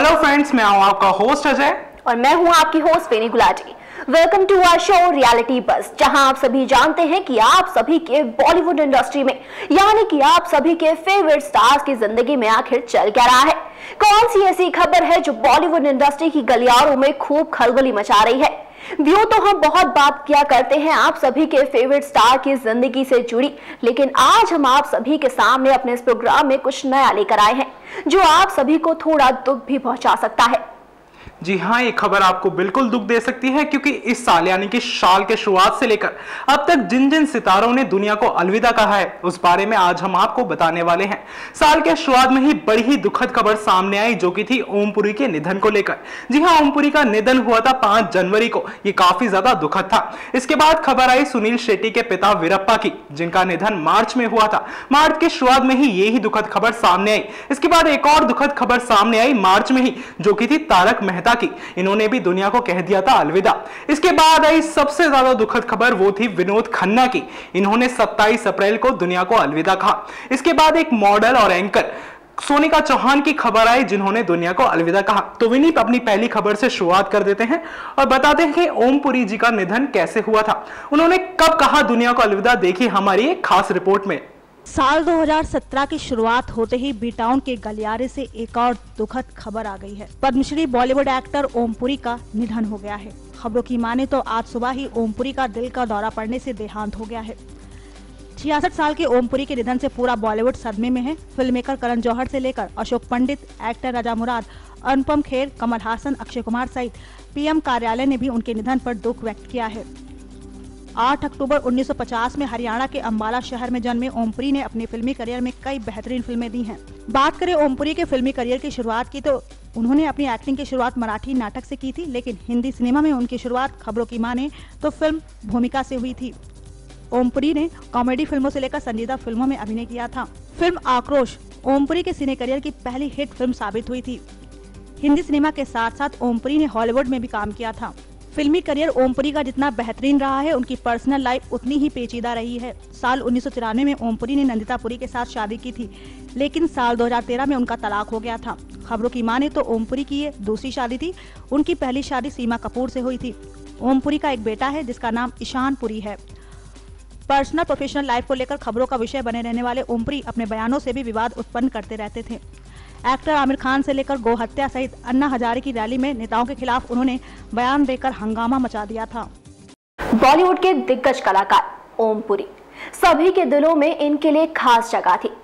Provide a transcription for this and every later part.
Hello friends, मैं हूं आपका होस्ट अजय और मैं हूं आपकी host Veni Gulati. Welcome to our show reality बस, जहां आप सभी जानते हैं कि आप सभी के बॉलीवुड इंडस्ट्री में यानी कि आप सभी के फेवरेट स्टार्स की जिंदगी में आखिर चल क्या रहा है। कौन सी ऐसी खबर है जो बॉलीवुड इंडस्ट्री की गलियारों में खूब खलबली मचा रही है। व्यू तो हम बहुत बात किया करते हैं आप सभी के फेवरेट स्टार की जिंदगी से जुड़ी, लेकिन आज हम आप सभी के सामने अपने इस प्रोग्राम में कुछ नया लेकर आए हैं जो आप सभी को थोड़ा दुख भी पहुंचा सकता है। जी हाँ, ये खबर आपको बिल्कुल दुख दे सकती है क्योंकि इस साल यानी कि साल के शुरुआत से लेकर अब तक जिन जिन सितारों ने दुनिया को अलविदा कहा है उस बारे में आज हम आपको बताने वाले हैं। साल के शुरुआत में ही बड़ी ही दुखद खबर सामने आई जो कि थी ओम पुरी के निधन को लेकर। जी हाँ, ओम पुरी का निधन हुआ था 5 जनवरी को। ये काफी ज्यादा दुखद था। इसके बाद खबर आई सुनील शेट्टी के पिता वीरप्पा की, जिनका निधन मार्च में हुआ था। मार्च के शुरुआत में ही ये ही दुखद खबर सामने आई। इसके बाद एक और दुखद खबर सामने आई मार्च में ही, जो कि थी तारक मेहता की। इन्होंने भी दुनिया को कह दिया था अलविदा। इसके बाद आई सबसे ज्यादा दुखद खबर, वो थी विनोद खन्ना की। इन्होंने 27 अप्रैल को दुनिया को अलविदा कहा। इसके बाद एक मॉडल और एंकर सोनिका चौहान की खबर आई जिन्होंने दुनिया को अलविदा कहा। तो विनीत अपनी पहली खबर से शुरुआत कर देते हैं और बताते हैं कि ओम पुरी जी का निधन कैसे हुआ था, उन्होंने कब कहा दुनिया को अलविदा। देखिए हमारी एक खास रिपोर्ट में। साल 2017 की शुरुआत होते ही बी टाउन के गलियारे से एक और दुखद खबर आ गई है। पद्मश्री बॉलीवुड एक्टर ओम पुरी का निधन हो गया है। खबरों की माने तो आज सुबह ही ओम पुरी का दिल का दौरा पड़ने से देहांत हो गया है। 66 साल के ओम पुरी के निधन से पूरा बॉलीवुड सदमे में है। फिल्म मेकर करण जौहर से लेकर अशोक पंडित, एक्टर राजा मुराद, अनुपम खेर, कमल हासन, अक्षय कुमार सहित पीएम कार्यालय ने भी उनके निधन पर दुख व्यक्त किया है। 8 अक्टूबर 1950 में हरियाणा के अंबाला शहर में जन्मे ओम पुरी ने अपने फिल्मी करियर में कई बेहतरीन फिल्में दी हैं। बात करें ओम पुरी के फिल्मी करियर की शुरुआत की तो उन्होंने अपनी एक्टिंग की शुरुआत मराठी नाटक से की थी, लेकिन हिंदी सिनेमा में उनकी शुरुआत खबरों की माने तो फिल्म भूमिका से हुई थी। ओम पुरी ने कॉमेडी फिल्मों से लेकर संजीदा फिल्मों में अभिनय किया था। फिल्म आक्रोश ओम पुरी के सिने करियर की पहली हिट फिल्म साबित हुई थी। हिंदी सिनेमा के साथ साथ ओम पुरी ने हॉलीवुड में भी काम किया था। फिल्मी करियर ओम पुरी का जितना बेहतरीन रहा है, उनकी पर्सनल लाइफ उतनी ही पेचीदा रही है। साल 1993 में ओम पुरी ने नंदिता पुरी के साथ शादी की थी, लेकिन साल 2013 में उनका तलाक हो गया था। खबरों की माने तो ओम पुरी की ये दूसरी शादी थी। उनकी पहली शादी सीमा कपूर से हुई थी। ओम पुरी का एक बेटा है जिसका नाम ईशान पुरी है। पर्सनल प्रोफेशनल लाइफ को लेकर खबरों का विषय बने रहने वाले ओम पुरी अपने बयानों से भी विवाद उत्पन्न करते रहते थे। एक्टर आमिर खान से लेकर गौ हत्या सहित अन्ना हजारे की रैली में नेताओं के खिलाफ उन्होंने बयान देकर हंगामा मचा दिया था। बॉलीवुड के दिग्गज कलाकार ओम पुरी, सभी के दिलों में इनके लिए खास जगह थी।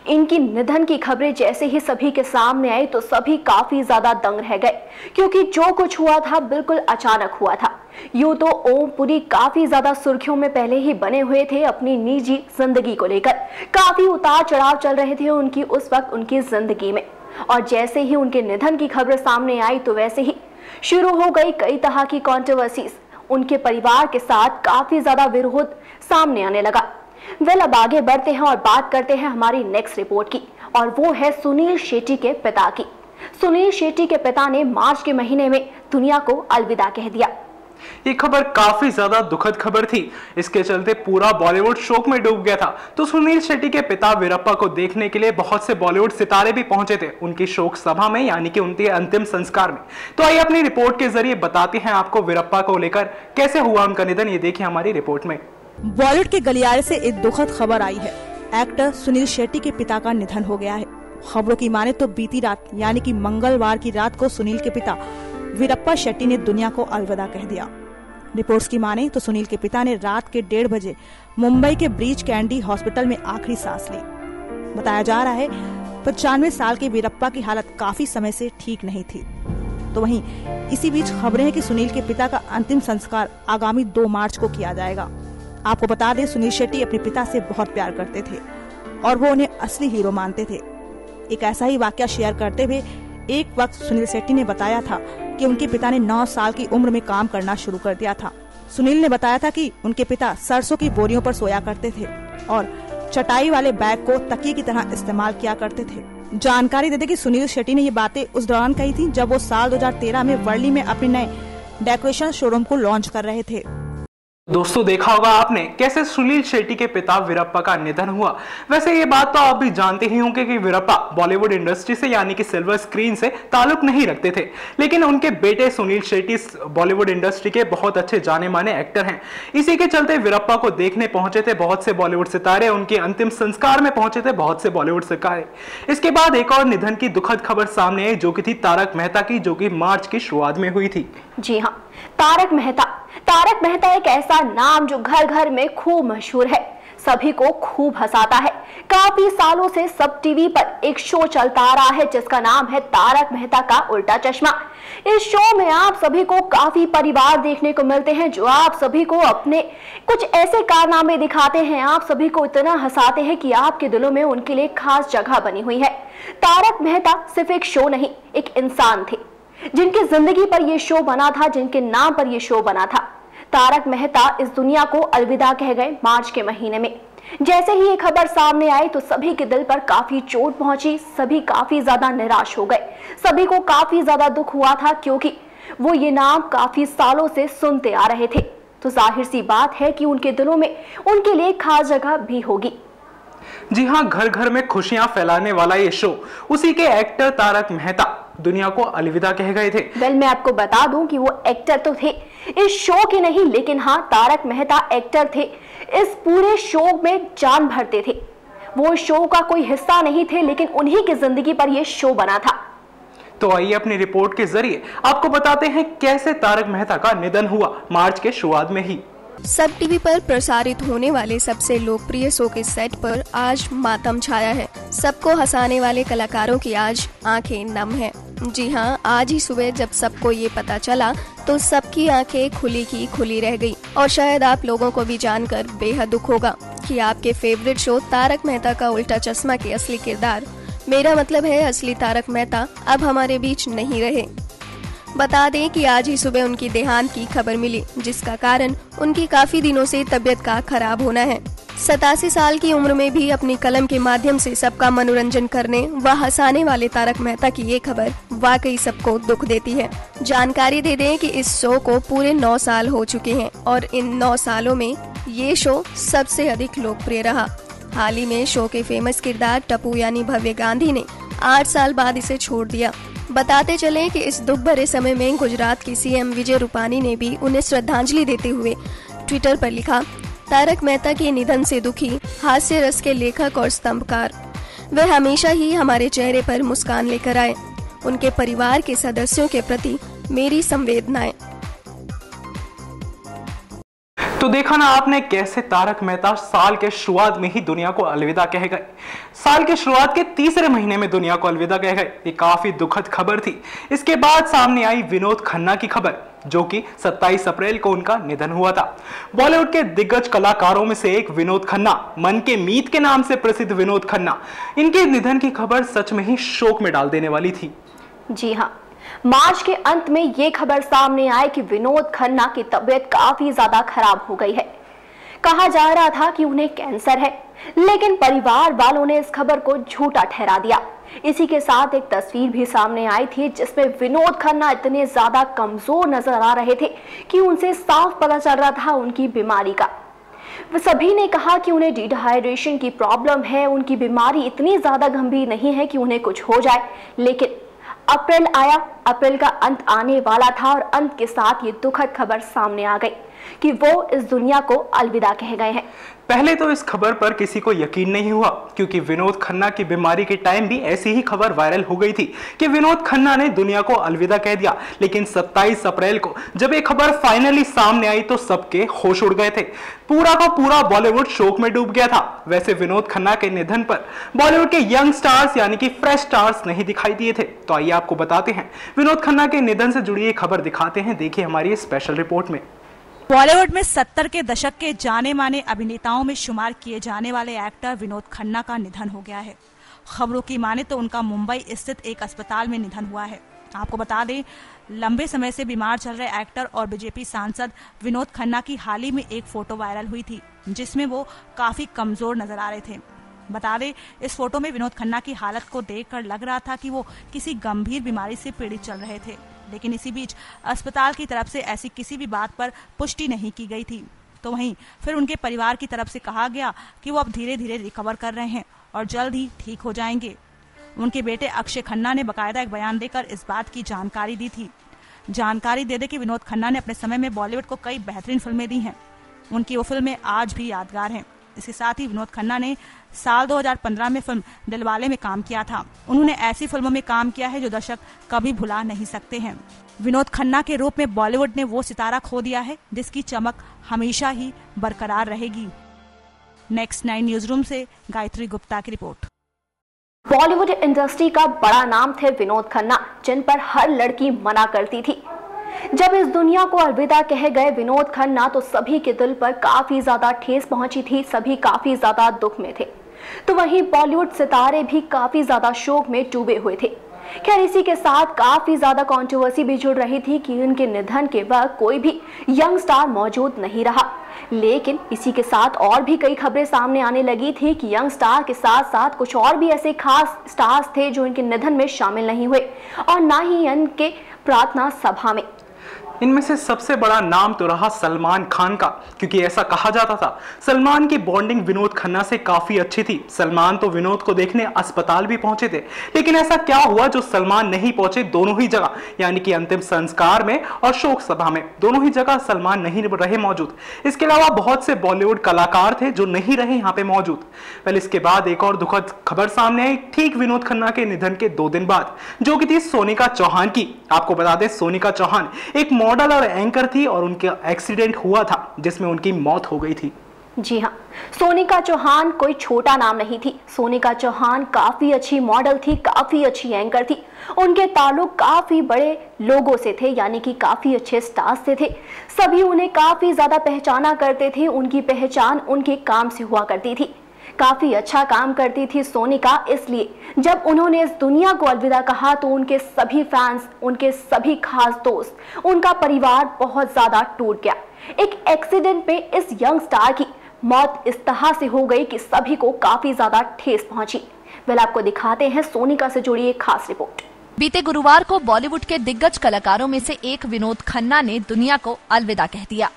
इनकी निधन की खबरें जैसे ही सभी के सामने आई तो सभी काफी ज्यादा दंग रह गए, क्योंकि जो कुछ हुआ था बिल्कुल अचानक हुआ था। यूं तो ओम पुरी काफी ज्यादा सुर्खियों में पहले ही बने हुए थे अपनी निजी जिंदगी को लेकर। काफी उतार चढ़ाव चल रहे थे उनकी उस वक्त उनकी जिंदगी में, और जैसे ही उनके निधन की खबर सामने आई तो वैसे ही शुरू हो गई कई तरह की कंट्रोवर्सीज। उनके परिवार के साथ काफी ज्यादा विरोध सामने आने लगा। अब आगे बढ़ते हैं और बात करते हैं हमारी नेक्स्ट रिपोर्ट की, और वो है सुनील शेट्टी के पिता की। सुनील शेट्टी के पिता ने मार्च के महीने में दुनिया को अलविदा कह दिया। ये खबर काफी ज्यादा दुखद खबर थी। इसके चलते पूरा बॉलीवुड शोक में डूब गया था। तो सुनील शेट्टी के पिता वीरप्पा को देखने के लिए बहुत से बॉलीवुड सितारे भी पहुंचे थे उनकी शोक सभा में, यानी कि उनके अंतिम संस्कार में। तो आइए अपनी रिपोर्ट के जरिए बताते हैं आपको वीरप्पा को लेकर कैसे हुआ उनका निधन। ये देखिए हमारी रिपोर्ट में। बॉलीवुड के गलियारे से एक दुखद खबर आई है। एक्टर सुनील शेट्टी के पिता का निधन हो गया है। खबरों की माने तो बीती रात यानी कि मंगलवार की रात को सुनील के पिता वीरप्पा शेट्टी ने दुनिया को अलविदा कह दिया। रिपोर्ट्स की माने तो सुनील के पिता ने रात के 1:30 बजे मुंबई के ब्रीच कैंडी हॉस्पिटल में आखिरी सांस ली। बताया जा रहा है 95 साल के वीरप्पा की हालत काफी समय से ठीक नहीं थी। तो वहीं इसी बीच खबरें हैं कि सुनील के पिता का अंतिम संस्कार आगामी 2 मार्च को किया जाएगा। आपको बता दें सुनील शेट्टी अपने पिता से बहुत प्यार करते थे और वो उन्हें असली हीरो मानते थे। एक ऐसा ही वाकया शेयर करते हुए एक वक्त सुनील शेट्टी ने बताया था कि उनके पिता ने 9 साल की उम्र में काम करना शुरू कर दिया था। सुनील ने बताया था कि उनके पिता सरसों की बोरियों पर सोया करते थे और चटाई वाले बैग को तकिए की तरह इस्तेमाल किया करते थे। जानकारी देते कि सुनील शेट्टी ने ये बातें उस दौरान कही थी जब वो साल 2013 में वर्ली में अपने नए डेकोरेशन शोरूम को लॉन्च कर रहे थे। दोस्तों देखा होगा आपने कैसे सुनील शेट्टी के पिता वीरप्पा का निधन हुआ। वैसे ये बात तो आप भी जानते ही होंगे कि वीरप्पा बॉलीवुड इंडस्ट्री से यानी कि सिल्वर स्क्रीन से ताल्लुक नहीं रखते थे, लेकिन उनके बेटे सुनील शेट्टी बॉलीवुड इंडस्ट्री के बहुत अच्छे जाने माने एक्टर हैं। इसी के चलते वीरप्पा को देखने पहुंचे थे बहुत से बॉलीवुड सितारे, उनके अंतिम संस्कार में पहुंचे थे बहुत से बॉलीवुड सितारे। इसके बाद एक और निधन की दुखद खबर सामने आई, जो कि थी तारक मेहता की, जो कि मार्च की शुरुआत में हुई थी। जी हाँ, तारक मेहता एक ऐसा नाम जो घर घर में खूब मशहूर है, सभी को खूब हंसाता है। काफी सालों से सब टीवी पर एक शो चलता आ रहा है जिसका नाम है तारक मेहता का उल्टा चश्मा। इस शो में आप सभी को काफी परिवार देखने को मिलते हैं जो आप सभी को अपने कुछ ऐसे कारनामे दिखाते हैं, आप सभी को इतना हंसाते हैं कि आपके दिलों में उनके लिए खास जगह बनी हुई है। तारक मेहता सिर्फ एक शो नहीं, एक इंसान थे जिनकी जिंदगी पर यह शो बना था, जिनके नाम पर यह शो बना था। तारक मेहता इस दुनिया को अलविदा कह गए मार्च के महीने में। जैसे ही ये खबर सामने आई तो सभी के दिल पर काफी चोट पहुंची, सभी काफी ज्यादा निराश हो गए, सभी को काफी ज्यादा दुख हुआ था क्योंकि वो ये नाम काफी सालों से सुनते आ रहे थे। तो जाहिर सी बात है कि उनके दिलों में उनके लिए खास जगह भी होगी। जी हाँ, घर घर में खुशियां फैलाने वाला ये शो, उसी के एक्टर तारक मेहता दुनिया को अलविदा कह गए थे। वेल, मैं आपको बता दूं कि वो एक्टर तो थे इस शो के नहीं, लेकिन हाँ, तारक मेहता एक्टर थे, इस पूरे शो में जान भरते थे। वो शो का कोई हिस्सा नहीं थे, लेकिन उन्हीं की जिंदगी पर यह शो बना था। तो आइए अपनी रिपोर्ट के जरिए आपको बताते हैं कैसे तारक मेहता का निधन हुआ मार्च के शुरुआत में ही। सब टीवी पर प्रसारित होने वाले सबसे लोकप्रिय शो के सेट पर आज मातम छाया है। सबको हंसाने वाले कलाकारों की आज आंखें नम हैं। जी हाँ, आज ही सुबह जब सबको ये पता चला तो सबकी आंखें खुली की खुली रह गई। और शायद आप लोगों को भी जानकर बेहद दुख होगा कि आपके फेवरेट शो तारक मेहता का उल्टा चश्मा के असली किरदार, मेरा मतलब है असली तारक मेहता, अब हमारे बीच नहीं रहे। बता दें कि आज ही सुबह उनकी देहांत की खबर मिली, जिसका कारण उनकी काफी दिनों से तबीयत का खराब होना है। 87 साल की उम्र में भी अपनी कलम के माध्यम से सबका मनोरंजन करने व हंसाने वाले तारक मेहता की ये खबर वाकई सबको दुख देती है। जानकारी दे दें कि इस शो को पूरे 9 साल हो चुके हैं और इन 9 सालों में ये शो सबसे अधिक लोकप्रिय रहा। हाल ही में शो के फेमस किरदार टप्पू यानी भव्य गांधी ने 8 साल बाद इसे छोड़ दिया। बताते चलें कि इस दुख भरे समय में गुजरात के सीएम विजय रूपानी ने भी उन्हें श्रद्धांजलि देते हुए ट्विटर पर लिखा, तारक मेहता के निधन से दुखी हास्य रस के लेखक और स्तंभकार, वे हमेशा ही हमारे चेहरे पर मुस्कान लेकर आए। उनके परिवार के सदस्यों के प्रति मेरी संवेदनाएं। तो देखा ना आपने कैसे तारक मेहता साल के शुरुआत में ही दुनिया को अलविदा कह गए। साल के शुरुआत के तीसरे महीने में दुनिया को अलविदा कह गए। ये काफी दुखद खबर थी। इसके बाद सामने आई विनोद खन्ना की खबर, जो कि 27 अप्रैल को उनका निधन हुआ था। बॉलीवुड के दिग्गज कलाकारों में से एक विनोद खन्ना, मन के मीत के नाम से प्रसिद्ध विनोद खन्ना, इनके निधन की खबर सच में ही शोक में डाल देने वाली थी। जी हाँ, मार्च के अंत में ये खबर सामने आई कि विनोद खन्ना की तबीयत काफी ज्यादा खराब हो गई है। कहा जा रहा था कि उन्हें कैंसर है, लेकिन परिवार वालों ने इस खबर को झूठा ठहरा दिया। इसी के साथ एक तस्वीर भी सामने आई थी जिसमें विनोद खन्ना इतने ज्यादा कमजोर नजर आ रहे थे कि उनसे साफ पता चल रहा था उनकी बीमारी का। सभी ने कहा कि उन्हें डिहाइड्रेशन की प्रॉब्लम है, उनकी बीमारी इतनी ज्यादा गंभीर नहीं है कि उन्हें कुछ हो जाए। लेकिन अप्रैल आया, अप्रैल का अंत आने वाला था और अंत के साथ ये दुखद खबर सामने आ गई कि वो इस दुनिया को अलविदा कह गए हैं। पहले तो इस खबर पर किसी को यकीन नहीं हुआ, क्योंकि विनोद खन्ना की बीमारी के टाइम भी ऐसी ही खबर वायरल हो गई थी कि विनोद खन्ना ने दुनिया को अलविदा कह दिया। लेकिन 27 अप्रैल को जब ये खबर फाइनली सामने आई तो सबके होश उड़ गए थे। पूरा का पूरा बॉलीवुड शोक में डूब गया था। वैसे विनोद खन्ना के निधन पर बॉलीवुड के यंग स्टार्स यानी कि फ्रेश स्टार्स नहीं दिखाई दिए थे। तो आइए आपको बताते हैं विनोद खन्ना के निधन से जुड़ी ये खबर दिखाते हैं। देखिए हमारी स्पेशल रिपोर्ट में। बॉलीवुड में 70 के दशक के जाने माने अभिनेताओं में शुमार किए जाने वाले एक्टर विनोद खन्ना का निधन हो गया है। खबरों की माने तो उनका मुंबई स्थित एक अस्पताल में निधन हुआ है। आपको बता दें, लंबे समय से बीमार चल रहे एक्टर और बीजेपी सांसद विनोद खन्ना की हाल ही में एक फोटो वायरल हुई थी जिसमें वो काफी कमजोर नजर आ रहे थे। बता दें, इस फोटो में विनोद खन्ना की हालत को देखकर लग रहा था कि वो किसी गंभीर बीमारी से पीड़ित चल रहे थे, लेकिन इसी बीच अस्पताल की तरफ से ऐसी किसी भी बात पर पुष्टि नहीं की गई थी। तो वहीं फिर उनके परिवार की तरफ से कहा गया कि वो अब धीरे धीरे रिकवर कर रहे हैं और जल्द ही ठीक हो जाएंगे। उनके बेटे अक्षय खन्ना ने बकायदा एक बयान देकर इस बात की जानकारी दी थी। जानकारी दे दे कि विनोद खन्ना ने अपने समय में बॉलीवुड को कई बेहतरीन फिल्में दी हैं। उनकी वो फिल्में आज भी यादगार हैं। इसके साथ ही विनोद खन्ना ने साल 2015 में फिल्म दिलवाले में काम किया था। उन्होंने ऐसी फिल्मों में काम किया है जो दर्शक कभी भुला नहीं सकते हैं। विनोद खन्ना के रूप में बॉलीवुड ने वो सितारा खो दिया है जिसकी चमक हमेशा ही बरकरार रहेगी। नेक्स्ट 9 न्यूज रूम से गायत्री गुप्ता की रिपोर्ट। बॉलीवुड इंडस्ट्री का बड़ा नाम थे विनोद खन्ना, जिन पर हर लड़की मना करती थी। जब इस दुनिया को अलविदा कह गए विनोद खन्ना तो सभी के दिल पर काफी ज्यादा ठेस पहुंची थी, सभी काफी ज्यादा दुख में थे। तो वहीं बॉलीवुड सितारे भी काफी ज्यादा शोक में डूबे हुए थे। खैर, इसी के साथ काफी ज्यादा कंट्रोवर्सी भी जुड़ रही थी कि उनके निधन के वक्त कोई भी यंग स्टार मौजूद नहीं रहा। लेकिन इसी के साथ और भी कई खबरें सामने आने लगी थी कि यंग स्टार के साथ साथ कुछ और भी ऐसे खास स्टार्स थे जो इनके निधन में शामिल नहीं हुए और ना ही इनके प्रार्थना सभा में। इनमें से सबसे बड़ा नाम तो रहा सलमान खान का, क्योंकि ऐसा कहा जाता था सलमान की बॉन्डिंग विनोद खन्ना से काफी अच्छी थी। सलमान तो विनोद को देखने अस्पताल भी पहुंचे थे, लेकिन ऐसा क्या हुआ जो सलमान नहीं पहुंचे दोनों ही जगह, यानी कि अंतिम संस्कार में और शोक सभा में, दोनों ही जगह सलमान नहीं रहे मौजूद। इसके अलावा बहुत से बॉलीवुड कलाकार थे जो नहीं रहे यहाँ पे मौजूद। पहले इसके बाद एक और दुखद खबर सामने आई ठीक विनोद खन्ना के निधन के 2 दिन बाद, जो कि थी सोनिका चौहान की। आपको बता दें सोनिका चौहान एक मॉडल और एंकर थी और उनका एक्सीडेंट हुआ था जिसमें उनकी मौत हो गई थी। जी हाँ, सोनिका चौहान कोई छोटा नाम नहीं थी। सोनिका चौहान काफी अच्छी मॉडल थी, काफी अच्छी एंकर थी। उनके ताल्लुक काफी बड़े लोगों से थे, यानी कि काफी अच्छे स्टार्स से थे। सभी उन्हें काफी ज्यादा पहचाना करते थे। उनकी पहचान उनके काम से हुआ करती थी। काफी अच्छा काम करती थी सोनिका, इसलिए जब उन्होंने इस दुनिया को अलविदा कहा तो उनके सभी फैंस, उनके सभी खास दोस्त, उनका परिवार बहुत ज्यादा टूट गया। एक एक्सीडेंट में इस यंग स्टार की मौत इस तरह से हो गई कि सभी को काफी ज्यादा ठेस पहुंची। वेल, आपको दिखाते हैं सोनिका से जुड़ी एक खास रिपोर्ट। बीते गुरुवार को बॉलीवुड के दिग्गज कलाकारों में से एक विनोद खन्ना ने दुनिया को अलविदा कह दिया।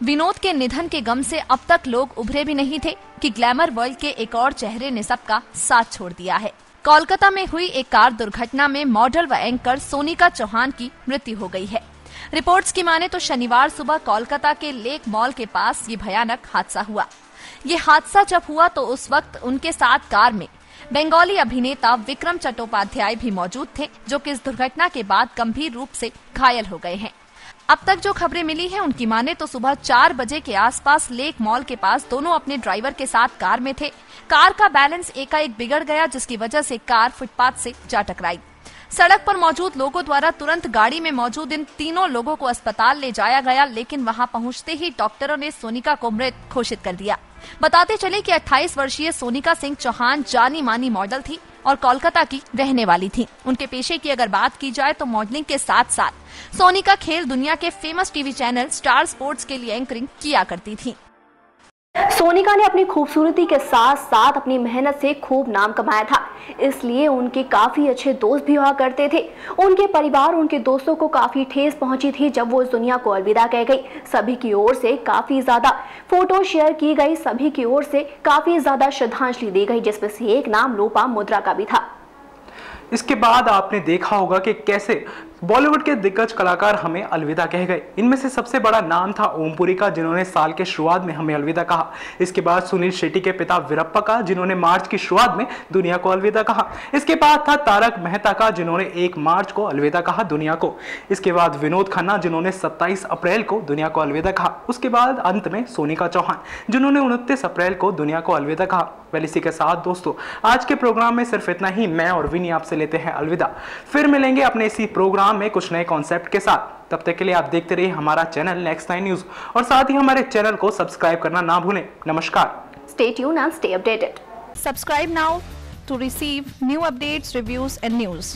विनोद के निधन के गम से अब तक लोग उभरे भी नहीं थे कि ग्लैमर वर्ल्ड के एक और चेहरे ने सबका साथ छोड़ दिया है। कोलकाता में हुई एक कार दुर्घटना में मॉडल व एंकर सोनिका चौहान की मृत्यु हो गई है। रिपोर्ट्स की माने तो शनिवार सुबह कोलकाता के लेक मॉल के पास ये भयानक हादसा हुआ। ये हादसा जब हुआ तो उस वक्त उनके साथ कार में बंगाली अभिनेता विक्रम चट्टोपाध्याय भी मौजूद थे, जो कि इस दुर्घटना के बाद गंभीर रूप से घायल हो गए हैं। अब तक जो खबरें मिली हैं उनकी माने तो सुबह 4 बजे के आसपास लेक मॉल के पास दोनों अपने ड्राइवर के साथ कार में थे। कार का बैलेंस एकाएक बिगड़ गया, जिसकी वजह से कार फुटपाथ से जा टकराई। सड़क पर मौजूद लोगों द्वारा तुरंत गाड़ी में मौजूद इन तीनों लोगों को अस्पताल ले जाया गया, लेकिन वहां पहुंचते ही डॉक्टरों ने सोनिका को मृत घोषित कर दिया। बताते चले कि 28 वर्षीय सोनिका सिंह चौहान जानी मानी मॉडल थी और कोलकाता की रहने वाली थी। उनके पेशे की अगर बात की जाए तो मॉडलिंग के साथ साथ सोनिका खेल दुनिया के famous TV channel star sports के लिए एंकरिंग किया करती थी। सोनिका ने अपनी खूबसूरती के साथ साथ अपनी मेहनत से खूब नाम कमाया था, इसलिए उनके काफी अच्छे दोस्त भी हुआ करते थे। उनके परिवार, उनके दोस्तों को काफी ठेस पहुंची थी जब वो इस दुनिया को अलविदा कह गई। सभी की ओर से काफी ज्यादा फोटो शेयर की गई, सभी की ओर से काफी ज्यादा श्रद्धांजलि दी गई, जिसमें से एक नाम लोपामुद्रा का भी था। इसके बाद आपने देखा होगा कि कैसे बॉलीवुड के दिग्गज कलाकार हमें अलविदा कह गए। इनमें से सबसे बड़ा नाम था ओमपुरी का, जिन्होंने साल के शुरुआत में हमें अलविदा कहा। इसके बाद सुनील शेट्टी के पिता वीरप्पा का, जिन्होंने मार्च की शुरुआत में दुनिया को अलविदा कहा। इसके बाद था तारक मेहता का, जिन्होंने 1 मार्च को अलविदा कहा दुनिया को। इसके बाद विनोद खन्ना, जिन्होंने 27 अप्रैल को दुनिया को अलविदा कहा। उसके बाद अंत में सोनिका चौहान, जिन्होंने 29 अप्रैल को दुनिया को अलविदा कहा। वेल, इसी के साथ दोस्तों आज के प्रोग्राम में सिर्फ इतना ही। मैं और विनी आपसे लेते हैं अलविदा। फिर मिलेंगे अपने इसी प्रोग्राम में कुछ नए कॉन्सेप्ट के साथ। तब तक के लिए आप देखते रहिए हमारा चैनल नेक्स्ट 9 न्यूज और साथ ही हमारे चैनल को सब्सक्राइब करना ना भूलें। नमस्कार। Stay tuned and stay updated. Subscribe now to receive new updates, reviews and news.